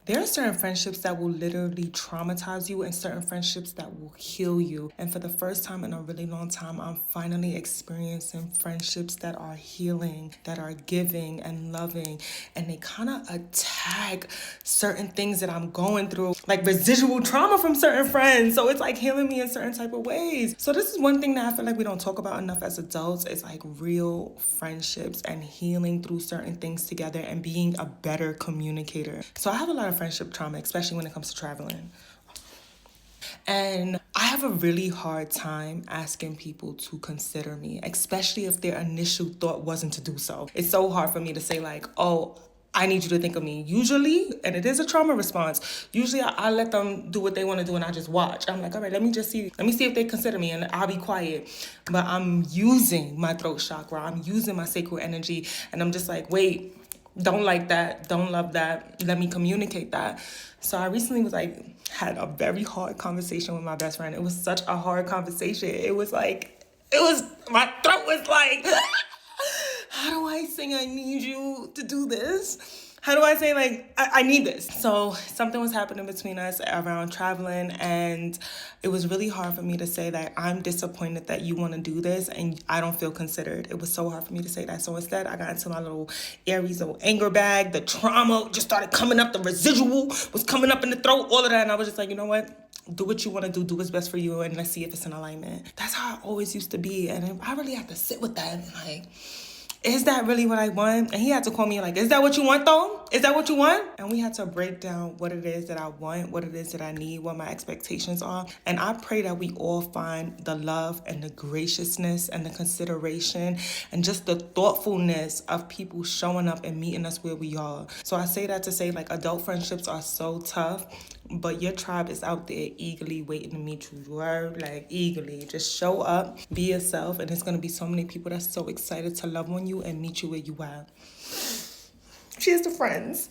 There are certain friendships that will literally traumatize you and certain friendships that will heal you. And for the first time in a really long time, I'm finally experiencing friendships that are healing, that are giving and loving. And they kind of attack certain things that I'm going through, like residual trauma from certain friends. So it's like healing me in certain type of ways. So this is one thing that I feel like we don't talk about enough as adults. It's like real friendships and healing through certain things together and being a better communicator. So I have a lot of friendship trauma, especially when it comes to traveling. And I have a really hard time asking people to consider me, especially if their initial thought wasn't to do so. It's so hard for me to say, like, oh, I need you to think of me. Usually, and it is a trauma response, usually I let them do what they want to do and I just watch. I'm like, all right, let me see if they consider me, and I'll be quiet. But I'm using my throat chakra, I'm using my sacral energy, and I'm just like, wait, don't like that, don't love that, let me communicate that. So I recently had a very hard conversation with my best friend. It was such a hard conversation. My throat was like, how do I say I need you to do this? How do I say, like, I need this? So something was happening between us around traveling, and it was really hard for me to say that I'm disappointed that you want to do this and I don't feel considered. It was so hard for me to say that. So instead, I got into my little Aries little anger bag. The trauma just started coming up. The residual was coming up in the throat, all of that. And I was just like, you know what? Do what you want to do what's best for you, and let's see if it's in alignment. That's how I always used to be. And I really had to sit with that and like, is that really what I want? And he had to call me like, is that what you want though? Is that what you want? And we had to break down what it is that I want, what it is that I need, what my expectations are. And I pray that we all find the love and the graciousness and the consideration and just the thoughtfulness of people showing up and meeting us where we are. So I say that to say, like, adult friendships are so tough, but your tribe is out there eagerly waiting to meet you. You are, like, eagerly. Just show up, be yourself, and there's going to be so many people that's so excited to love on you and meet you where you are. Cheers to friends.